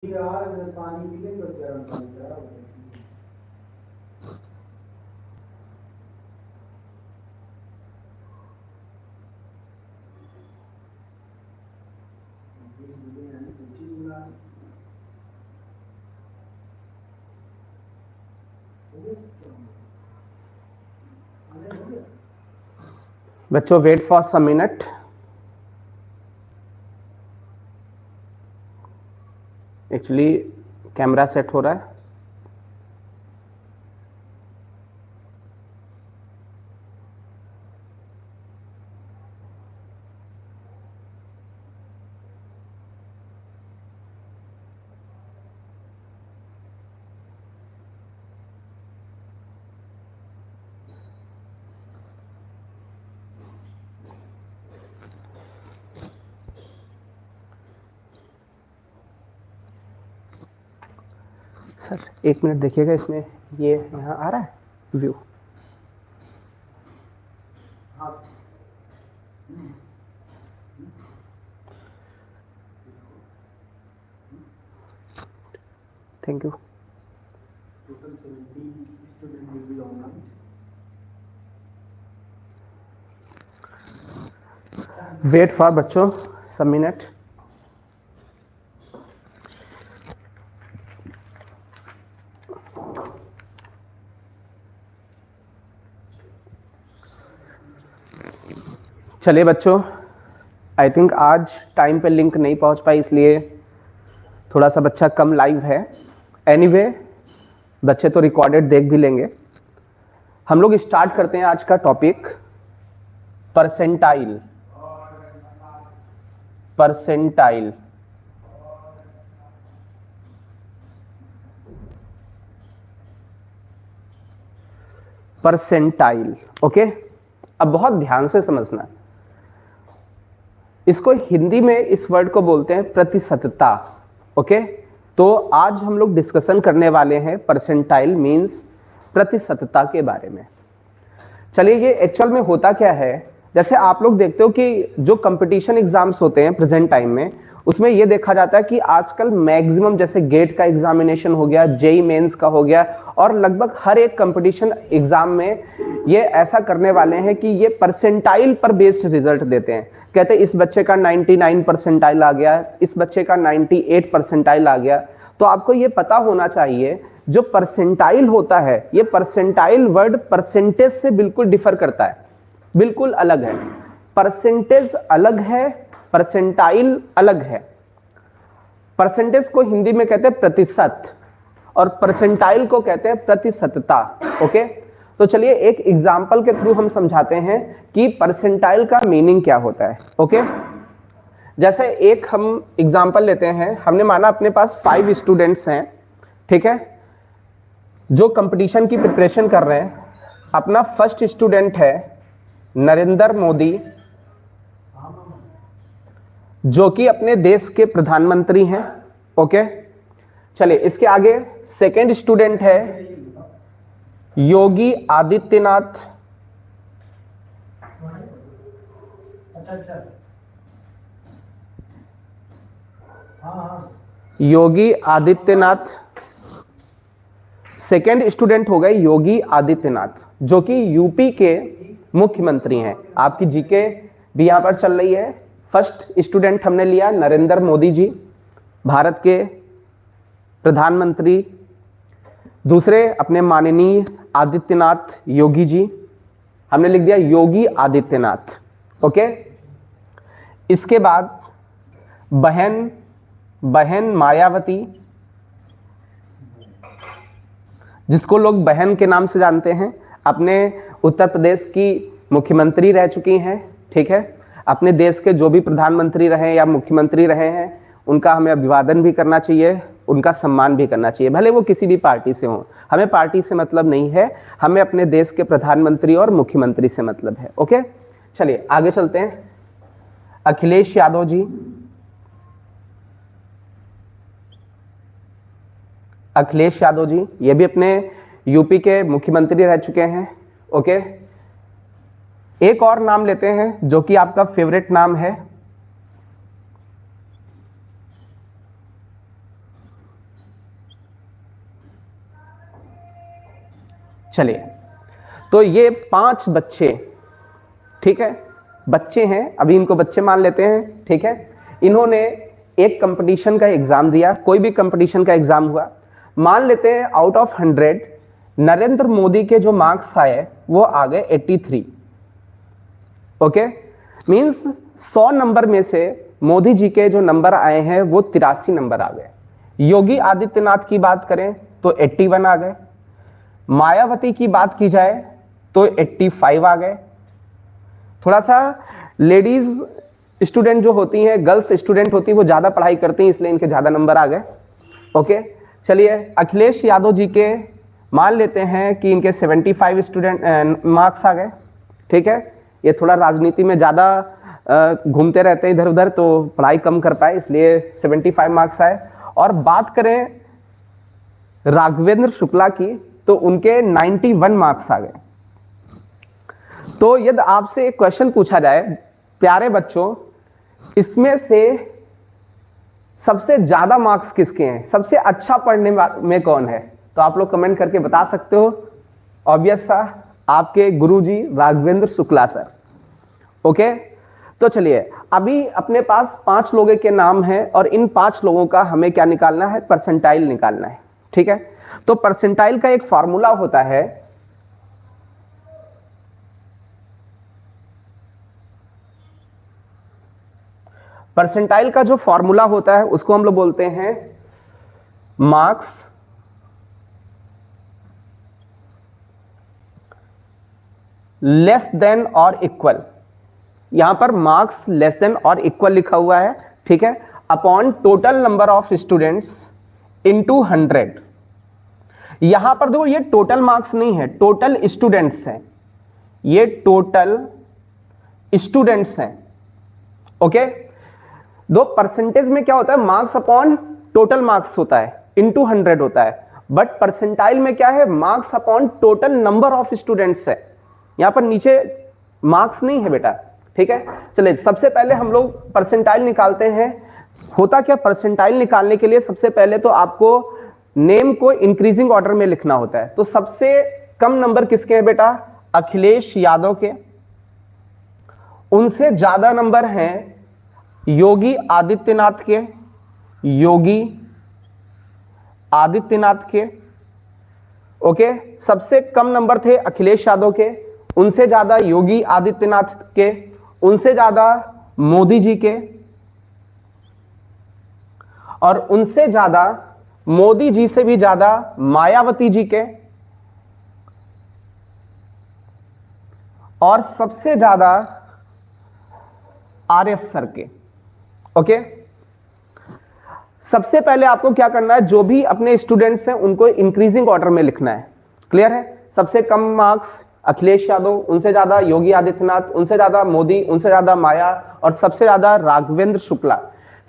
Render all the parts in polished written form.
यार पानी पी ले तो गर्म पानी का बच्चों wait for some minute. Actually camera set हो रहा है। सर 1 मिनट देखिएगा, इसमें ये यहाँ आ रहा है view. Thank you. Wait for बच्चों सम मिनट। चलिए बच्चों, आई थिंक आज टाइम पे लिंक नहीं पहुंच पाई, इसलिए थोड़ा सा बच्चा कम लाइव है। एनीवे बच्चे तो रिकॉर्डेड देख भी लेंगे। हम लोग स्टार्ट करते हैं आज का topic percentile. Percentile percentile okay. अब बहुत ध्यान से समझना, इसको हिंदी में इस वर्ड को बोलते हैं प्रतिशतता। ओके, तो आज हम लोग डिस्कशन करने वाले हैं परसेंटाइल मींस प्रतिशतता के बारे में। चलिए, ये एक्चुअल में होता क्या है, जैसे आप लोग देखते हो कि जो कंपटीशन एग्जाम्स होते हैं प्रेजेंट टाइम में, उसमें ये देखा जाता है कि आजकल मैक्सिमम जैसे गेट का एग्जामिनेशन हो गया, जेई मेंस का हो गया, और लगभग हर एक कंपटीशन एग्जाम में ये ऐसा करने वाले हैं कि ये परसेंटाइल पर बेस्ड रिजल्ट देते हैं। कहते हैं इस बच्चे का 99 परसेंटाइल आ गया, इस बच्चे का 98 परसेंटाइल आ गया। तो आपको ये पता होना चाहिए जो परसेंटाइल होता है, ये परसेंटाइल वर्ड परसेंटेज से बिल्कुल डिफर करता है, बिल्कुल अलग है। परसेंटेज अलग है, परसेंटाइल अलग है। परसेंटेज को हिंदी में कहते हैं प्रतिशत और परसेंटाइल को कहते हैं प्रतिशतता। ओके, तो चलिए एक एग्जांपल के थ्रू हम समझाते हैं कि परसेंटाइल का मीनिंग क्या होता है। ओके, जैसे एक हम एग्जांपल लेते हैं, हमने माना अपने पास 5 स्टूडेंट्स हैं, ठीक है, जो कंपटीशन की प्रिपरेशन कर रहे हैं। अपना फर्स्ट स्टूडेंट है नरेंद्र मोदी, जो कि अपने देश के प्रधानमंत्री हैं। ओके, चलिए इसके आगे सेकंड स्टूडेंट है योगी आदित्यनाथ, योगी आदित्यनाथ। सेकंड स्टूडेंट हो गए योगी आदित्यनाथ, जो कि यूपी के मुख्यमंत्री हैं। आपकी जीके भी यहां पर चल रही है। फर्स्ट स्टूडेंट हमने लिया नरेंद्र मोदी जी, भारत के प्रधानमंत्री। दूसरे अपने माननीय आदित्यनाथ योगी जी, हमने लिख दिया योगी आदित्यनाथ। ओके, इसके बाद बहन मायावती, जिसको लोग बहन के नाम से जानते हैं, अपने उत्तर प्रदेश की मुख्यमंत्री रह चुकी हैं। ठीक है, अपने देश के जो भी प्रधानमंत्री रहे या मुख्यमंत्री रहे हैं, उनका हमें अभिवादन भी करना चाहिए, उनका सम्मान भी करना चाहिए, भले वो किसी भी पार्टी से हो। हमें पार्टी से मतलब नहीं है, हमें अपने देश के प्रधानमंत्री और मुख्यमंत्री से मतलब है। ओके, चलिए आगे चलते हैं। अखिलेश यादव जी, अखिलेश यादव जी ये भी अपने यूपी के मुख्यमंत्री रह चुके हैं। ओके, एक और नाम लेते हैं जो कि आपका फेवरेट नाम है, चलिए, तो ये 5 बच्चे, ठीक है, बच्चे हैं, अभी इनको बच्चे मान लेते हैं, ठीक है। इन्होंने एक कंपटीशन का एग्जाम दिया, कोई भी कंपटीशन का एग्जाम हुआ, मान लेते हैं आउट ऑफ 100 नरेंद्र मोदी के जो मार्क्स आए वो आ गए 83। ओके, मींस 100 नंबर में से मोदी जी के जो नंबर आए हैं वो 83 नंबर आ गए। योगी आदित्यनाथ की बात करें तो 81 आ गए, मायावती की बात की जाए तो 85 आ गए। थोड़ा सा लेडीज स्टूडेंट जो होती हैं, गर्ल्स स्टूडेंट होती है, वो ज्यादा पढ़ाई करती हैं, इसलिए इनके ज्यादा नंबर आ गए। ओके, चलिए अखिलेश यादव जी के मान लेते हैं कि इनके 75 स्टूडेंट मार्क्स आ गए, ठीक है। ये थोड़ा राजनीति में ज्यादा घूमते रहते हैं इधर उधर, तो पढ़ाई कम कर पाए, इसलिए 75 मार्क्स आए। और बात करें राघवेंद्र शुक्ला की तो उनके 91 मार्क्स आ गए। तो यदि आपसे एक क्वेश्चन पूछा जाए, प्यारे बच्चों, इसमें से सबसे ज्यादा मार्क्स किसके हैं, सबसे अच्छा पढ़ने में कौन है, तो आप लोग कमेंट करके बता सकते हो। ऑब्वियस सा आपके गुरुजी राघवेंद्र शुक्ला सर। ओके, तो चलिए अभी अपने पास 5 लोगों के नाम हैं और इन 5 लोगों का हमें क्या निकालना है, परसेंटाइल निकालना है, ठीक है। तो परसेंटाइल का एक फॉर्मूला होता है, परसेंटाइल का जो फॉर्मूला होता है उसको हम लोग बोलते हैं मार्क्स लेस देन और इक्वल। यहां पर मार्क्स लेस देन और इक्वल लिखा हुआ है, ठीक है, upon total number of students into 100। यहां पर देखो ये टोटल मार्क्स नहीं है, टोटल स्टूडेंट्स हैं, ये टोटल स्टूडेंट्स हैं। ओके, दो परसेंटेज में क्या होता है, मार्क्स अपॉन टोटल मार्क्स होता है, इनटू 100 होता है, बट परसेंटाइल में क्या है, marks upon total number of students है। यहां पर नीचे मार्क्स नहीं है बेटा, ठीक है। चलिए सबसे पहले हम लोग परसेंटाइल निकालते हैं। होता क्या, परसेंटाइल निकालने के लिए सबसे पहले तो आपको नेम को इंक्रीजिंग ऑर्डर में लिखना होता है। तो सबसे कम नंबर किसके हैं बेटा, अखिलेश यादव के। उनसे ज्यादा नंबर हैं योगी आदित्यनाथ के, योगी आदित्यनाथ के। ओके, सबसे कम नंबर थे अखिलेश यादव के, उनसे ज्यादा योगी आदित्यनाथ के, उनसे ज्यादा मोदी जी के, और उनसे ज्यादा मोदी जी से भी ज्यादा मायावती जी के, और सबसे ज्यादा आरएस सर के। ओके, सबसे पहले आपको क्या करना है, जो भी अपने स्टूडेंट्स हैं उनको इंक्रीजिंग ऑर्डर में लिखना है। क्लियर है, सबसे कम मार्क्स अखिलेश यादव, उनसे ज्यादा योगी आदित्यनाथ, उनसे ज्यादा मोदी, उनसे ज्यादा माया, और सबसे ज्यादा राघवेंद्र शुक्ला।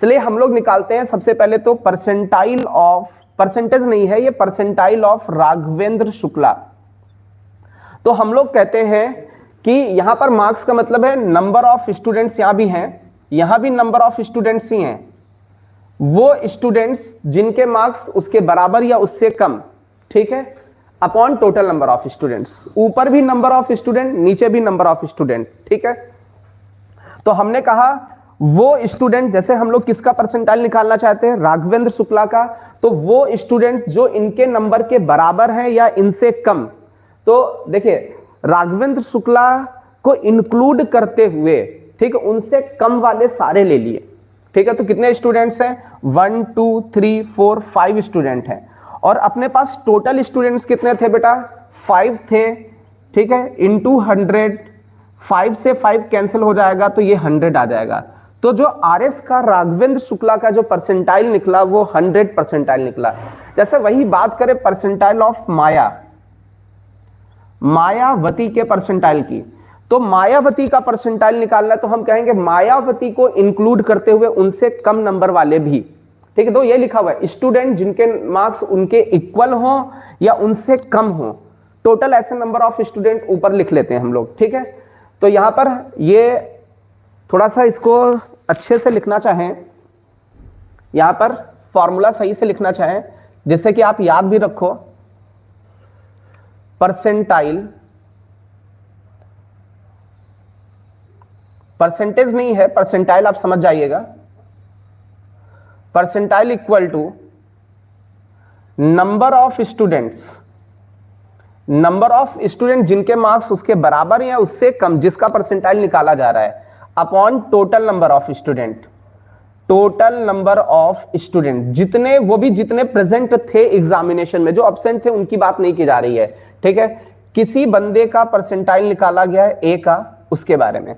चलिए हम लोग निकालते हैं सबसे पहले तो परसेंटाइल ऑफ, परसेंटेज नहीं है ये, परसेंटाइल ऑफ राघवेंद्र शुक्ला। तो हम लोग कहते हैं कि यहां पर मार्क्स का मतलब है नंबर ऑफ स्टूडेंट्स, यहां भी हैं, यहां भी नंबर ऑफ स्टूडेंट्स ही हैं, वो स्टूडेंट्स जिनके मार्क्स उसके बराबर या उससे कम, ठीक है, upon total number of students. ऊपर भी नंबर ऑफ स्टूडेंट, नीचे भी नंबर ऑफ स्टूडेंट, ठीक है। तो हमने कहा वो स्टूडेंट, जैसे हम लोग किसका परसेंटाइल निकालना चाहते हैं, राघवेंद्र शुक्ला का, तो वो स्टूडेंट जो इनके नंबर के बराबर है या इनसे कम। तो देखिए राघवेंद्र शुक्ला को इंक्लूड करते हुए, ठीक है, उनसे कम वाले सारे ले लिए, ठीक है। तो कितने स्टूडेंट्स हैं, 1 2 3 4 5 स्टूडेंट हैं, और अपने पास टोटल स्टूडेंट्स कितने थे बेटा, 5 थे, ठीक है, इनटू 100, 5 से 5 कैंसिल हो जाएगा तो ये 100 आ जाएगा। तो जो आरएस का राघवेंद्र शुक्ला का जो परसेंटाइल निकला वो 100 परसेंटाइल निकला। जैसे वही बात करें परसेंटाइल ऑफ मायावती के परसेंटाइल की, तो मायावती का परसेंटाइल निकालना तो हम कहेंगे मायावती को इंक्लूड करते हुए उनसे कम नंबर वाले भी, ठीक है। तो ये लिखा हुआ है स्टूडेंट जिनके मार्क्स उनके इक्वल हो या उनसे कम हो, टोटल ऐसे नंबर ऑफ स्टूडेंट ऊपर लिख लेते हैं हम लोग, ठीक है। तो यहां पर ये थोड़ा सा इसको अच्छे से लिखना चाहें, यहां पर फॉर्मूला सही से लिखना चाहें जिससे कि आप याद भी रखो। परसेंटाइल, परसेंटेज नहीं है, परसेंटाइल आप समझ जाइएगा, percentile equal to number of students, number of student जिनके मार्क्स उसके बराबर या उससे कम, जिसका परसेंटाइल निकाला जा रहा है, upon total number of student, total number of student, जितने, वो भी जितने प्रेजेंट थे एग्जामिनेशन में, जो एब्सेंट थे उनकी बात नहीं की जा रही है, ठीक है। किसी बंदे का परसेंटाइल निकाला गया है ए का, उसके बारे में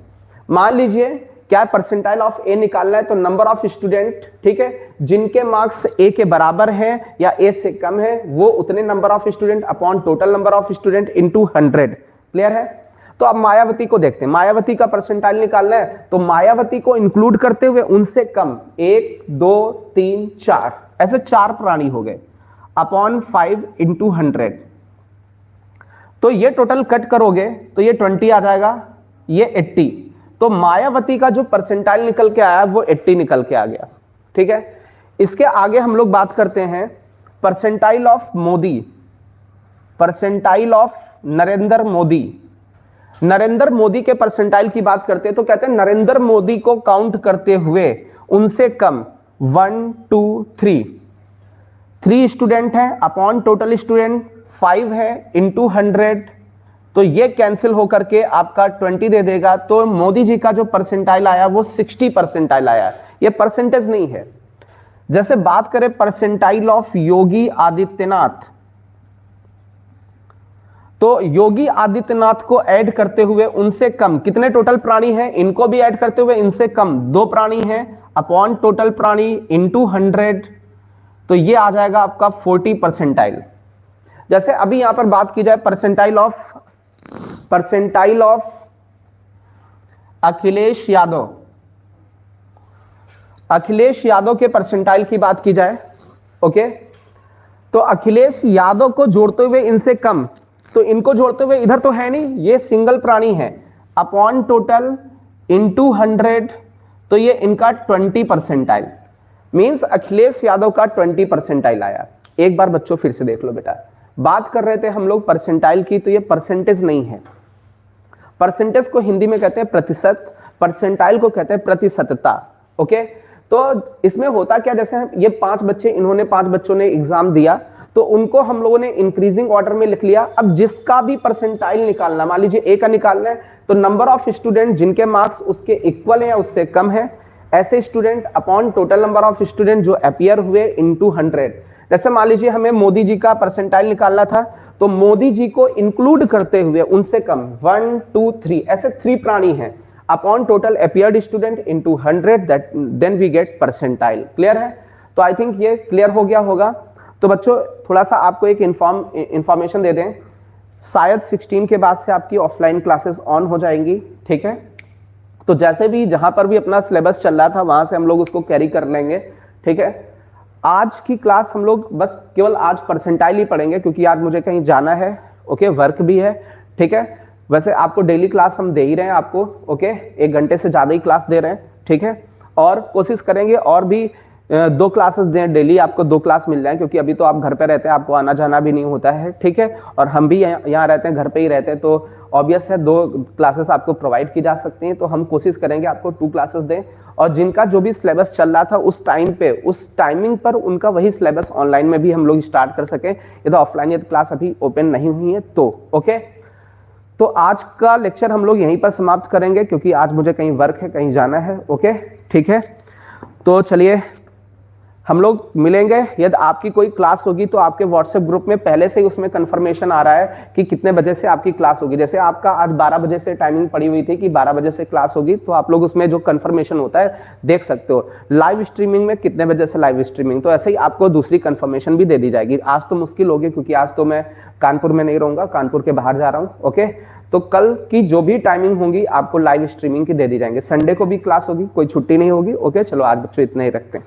मान लीजिए क्या परसेंटाइल ऑफ ए निकालना है, तो नंबर ऑफ स्टूडेंट, ठीक है, जिनके मार्क्स ए के बराबर हैं या ए से कम है, वो उतने number of student upon total number of student into 100। Clear है? तो अब मायावती को देखते हैं, मायावती का परसेंटाइल निकालना है, तो मायावती को इंक्लूड करते हुए उनसे कम 1 2 3 4 ऐसे 4 प्राणी हो गए, अपॉन 5 इंटू 100। तो ये टोटल कट करोगे तो ये 20 आ जाएगा, ये 80। तो मायावती का जो परसेंटाइल निकल के आया वो 80 निकल के आ गया, ठीक है। इसके आगे हम लोग बात करते हैं percentile of Modi, percentile of Narendra Modi. Narendra Modi के परसेंटाइल की बात करते हैं तो कहते हैं नरेंद्र मोदी को काउंट करते हुए उनसे कम 1 2 3 स्टूडेंट हैं, अपॉन टोटल स्टूडेंट 5 है, इंटू 100, तो ये कैंसिल होकर के आपका 20 दे देगा। तो मोदी जी का जो परसेंटाइल आया वो 60 परसेंटाइल आया, ये परसेंटेज नहीं है। जैसे बात करें परसेंटाइल ऑफ योगी आदित्यनाथ, तो योगी आदित्यनाथ को ऐड करते हुए उनसे कम कितने टोटल प्राणी हैं, इनको भी ऐड करते हुए इनसे कम 2 प्राणी हैं, अपॉन टोटल प्राणी इंटू 100, तो ये आ जाएगा आपका 40 परसेंटाइल। जैसे अभी यहां पर बात की जाए परसेंटाइल ऑफ अखिलेश यादव, अखिलेश यादव के परसेंटाइल की बात की जाए, ओके, तो अखिलेश यादव को जोड़ते हुए इनसे कम, तो इनको जोड़ते हुए इधर तो है नहीं, ये सिंगल प्राणी है, अपॉन टोटल इंटू 100, तो ये इनका 20 परसेंटाइल, मींस अखिलेश यादव का 20 परसेंटाइल आया। एक बार बच्चों फिर से देख लो बेटा, बात कर रहे थे हम लोग परसेंटाइल की, तो ये परसेंटेज नहीं है। परसेंटेज को हिंदी में कहते हैं प्रतिशत, परसेंटाइल को कहते हैं प्रतिशतता, ओके। तो इसमें होता क्या, जैसे ये 5 बच्चे, इन्होंने 5 बच्चों ने एग्जाम दिया, तो उनको हम लोगों ने इंक्रीजिंग ऑर्डर में लिख लिया। अब जिसका भी परसेंटाइल निकालना, मान लीजिए ए का निकालना है, तो नंबर ऑफ स्टूडेंट जिनके मार्क्स उसके इक्वल है या उससे कम है, ऐसे student upon total number of student जो अपीयर हुए इनटू 100। जैसे मान लीजिए हमें मोदी जी का परसेंटाइल निकालना था, तो मोदी जी को इंक्लूड करते हुए उनसे कम 1 2 3 ऐसे 3 प्राणी हैं, upon total appeared student into 100, that then we get percentile. Clear है? तो आई थिंक ये क्लियर हो गया होगा। तो बच्चों थोड़ा सा आपको एक इंफॉर्मेशन दे दें, शायद 16 के बाद से आपकी ऑफलाइन क्लासेस ऑन हो जाएंगी, ठीक है। तो जैसे भी जहां पर भी अपना सिलेबस चल रहा था वहां से हम लोग उसको कैरी कर लेंगे, ठीक है। आज की क्लास हम लोग बस केवल आज परसेंटाइल ही पढ़ेंगे, क्योंकि आज मुझे कहीं जाना है, ओके, वर्क भी है, ठीक है। वैसे आपको डेली क्लास हम दे ही रहे हैं आपको, ओके, 1 घंटे से ज्यादा ही क्लास दे रहे हैं, ठीक है। और कोशिश करेंगे और भी 2 क्लासेस दें डेली, आपको 2 क्लास मिल जाए, क्योंकि अभी तो आप घर पे रहते हैं, आपको आना जाना भी नहीं होता है, ठीक है। और हम भी यहाँ रहते हैं, घर पे ही रहते हैं, तो ऑब्वियस है 2 क्लासेस आपको प्रोवाइड की जा सकती हैं। तो हम कोशिश करेंगे आपको 2 क्लासेस दें, और जिनका जो भी सिलेबस चल रहा था उस टाइम पे, उस टाइमिंग पर उनका वही सिलेबस ऑनलाइन में भी हम लोग स्टार्ट कर सकें। ये तो ऑफलाइन ये क्लास अभी ओपन नहीं हुई है, तो ओके। तो आज का लेक्चर हम लोग यहीं पर समाप्त करेंगे, क्योंकि आज मुझे कहीं वर्क है, कहीं जाना है, ओके, ठीक है। तो चलिए हम लोग मिलेंगे। यदि आपकी कोई क्लास होगी तो आपके व्हाट्सएप ग्रुप में पहले से ही उसमें कंफर्मेशन आ रहा है कि कितने बजे से आपकी क्लास होगी। जैसे आपका आज 12 बजे से टाइमिंग पड़ी हुई थी कि 12 बजे से क्लास होगी, तो आप लोग उसमें जो कंफर्मेशन होता है देख सकते हो। लाइव स्ट्रीमिंग में कितने बजे से लाइव स्ट्रीमिंग, तो ऐसे ही आपको दूसरी कंफर्मेशन भी दे दी जाएगी। आज तो मुश्किल होगी, क्योंकि आज तो मैं कानपुर में नहीं रहूंगा, कानपुर के बाहर जा रहा हूँ, ओके। तो कल की जो भी टाइमिंग होगी आपको लाइव स्ट्रीमिंग की दे दी जाएंगे। संडे को भी क्लास होगी, कोई छुट्टी नहीं होगी, ओके। चलो आज बच्चों इतना ही रखते हैं।